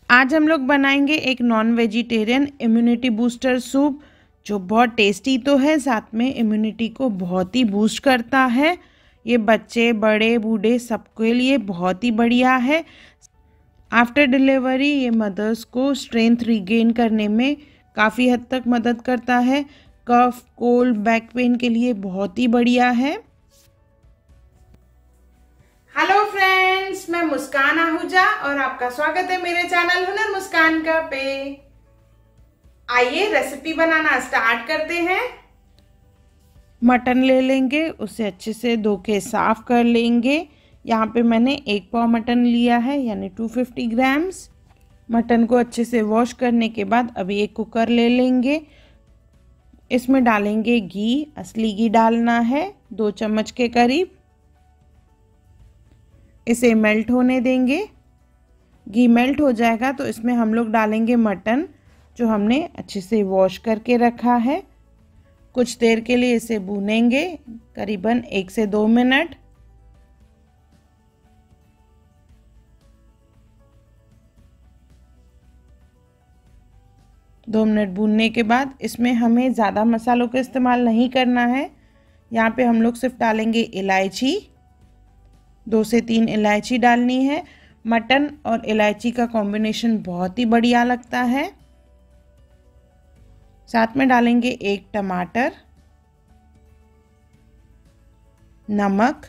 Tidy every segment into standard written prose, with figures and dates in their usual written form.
आज हम लोग बनाएंगे एक non vegetarian immunity booster soup, जो बहुत टेस्टी तो है, साथ में इम्यूनिटी को बहुत ही बूस्ट करता है। ये बच्चे बड़े बूढ़े सबके लिए बहुत ही बढ़िया है। आफ्टर डिलीवरी ये मदर्स को स्ट्रेंथ रिगेन करने में काफ़ी हद तक मदद करता है। कफ, कोल्ड, बैक पेन के लिए बहुत ही बढ़िया है। हेलो फ्रेंड्स, मैं मुस्कान आहूजा और आपका स्वागत है मेरे चैनल हुनर मुस्कान का पे। आइए रेसिपी बनाना स्टार्ट करते हैं। मटन ले लेंगे, उसे अच्छे से धो के साफ कर लेंगे। यहाँ पे मैंने 1 पाव मटन लिया है, यानी 250 ग्राम्स। मटन को अच्छे से वॉश करने के बाद अभी एक कुकर ले लेंगे। इसमें डालेंगे घी, असली घी डालना है 2 चम्मच के करीब। इसे मेल्ट होने देंगे। घी मेल्ट हो जाएगा तो इसमें हम लोग डालेंगे मटन, जो हमने अच्छे से वॉश करके रखा है। कुछ देर के लिए इसे भूनेंगे, करीबन 1 से 2 मिनट। दो मिनट भूनने के बाद इसमें हमें ज़्यादा मसालों का इस्तेमाल नहीं करना है। यहाँ पे हम लोग सिर्फ डालेंगे इलायची, 2 से 3 इलायची डालनी है। मटन और इलायची का कॉम्बिनेशन बहुत ही बढ़िया लगता है। साथ में डालेंगे 1 टमाटर, नमक।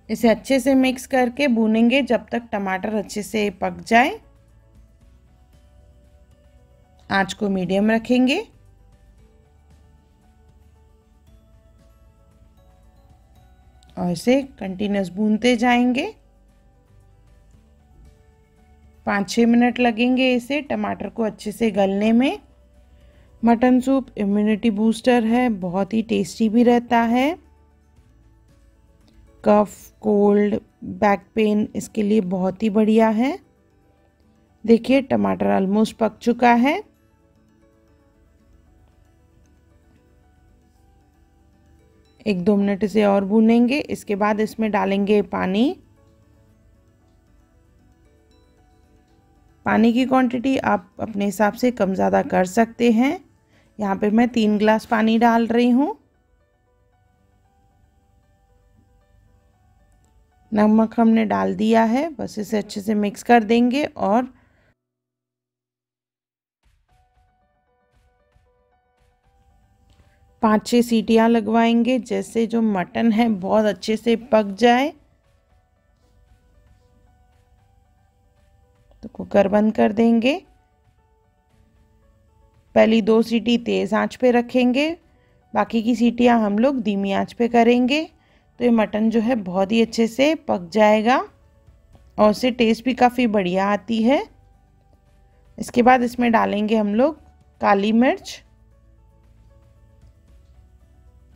इसे अच्छे से मिक्स करके भूनेंगे जब तक टमाटर अच्छे से पक जाए। आंच को मीडियम रखेंगे। और इसे कंटिन्यूस भूनते जाएंगे। 5-6 मिनट लगेंगे इसे टमाटर को अच्छे से गलने में। मटन सूप इम्यूनिटी बूस्टर है, बहुत ही टेस्टी भी रहता है। कफ, कोल्ड, बैक पेन इसके लिए बहुत ही बढ़िया है। देखिए टमाटर ऑलमोस्ट पक चुका है। एक 2 मिनट इसे और भूनेंगे। इसके बाद इसमें डालेंगे पानी। पानी की क्वांटिटी आप अपने हिसाब से कम ज़्यादा कर सकते हैं। यहाँ पे मैं 3 गिलास पानी डाल रही हूँ। नमक हमने डाल दिया है, बस इसे अच्छे से मिक्स कर देंगे और 5-6 सीटियाँ लगवाएंगे, जैसे जो मटन है बहुत अच्छे से पक जाए। तो कुकर बंद कर देंगे। पहली 2 सीटी तेज़ आंच पे रखेंगे, बाकी की सीटियाँ हम लोग धीमी आंच पे करेंगे। तो ये मटन जो है बहुत ही अच्छे से पक जाएगा और उससे टेस्ट भी काफ़ी बढ़िया आती है। इसके बाद इसमें डालेंगे हम लोग काली मिर्च।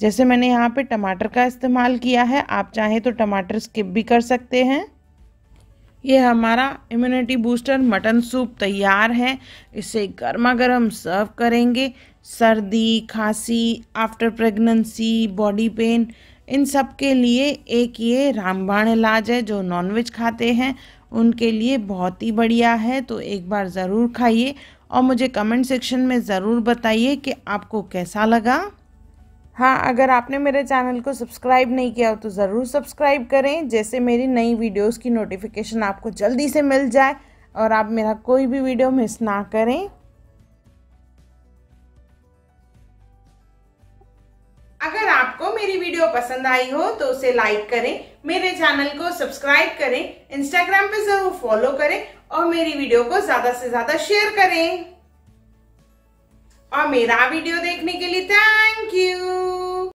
जैसे मैंने यहाँ पे टमाटर का इस्तेमाल किया है, आप चाहें तो टमाटर स्किप भी कर सकते हैं। ये हमारा इम्यूनिटी बूस्टर मटन सूप तैयार है। इसे गर्मा गर्म सर्व करेंगे। सर्दी, खांसी, आफ्टर प्रेगनेंसी, बॉडी पेन, इन सब के लिए एक ये रामबाण इलाज है। जो नॉनवेज खाते हैं उनके लिए बहुत ही बढ़िया है। तो एक बार ज़रूर खाइए और मुझे कमेंट सेक्शन में ज़रूर बताइए कि आपको कैसा लगा। हाँ, अगर आपने मेरे चैनल को सब्सक्राइब नहीं किया हो तो ज़रूर सब्सक्राइब करें, जैसे मेरी नई वीडियोस की नोटिफिकेशन आपको जल्दी से मिल जाए और आप मेरा कोई भी वीडियो मिस ना करें। अगर आपको मेरी वीडियो पसंद आई हो तो उसे लाइक करें, मेरे चैनल को सब्सक्राइब करें, इंस्टाग्राम पे ज़रूर फॉलो करें और मेरी वीडियो को ज़्यादा से ज़्यादा शेयर करें। और मेरा वीडियो देखने के लिए थैंक यू।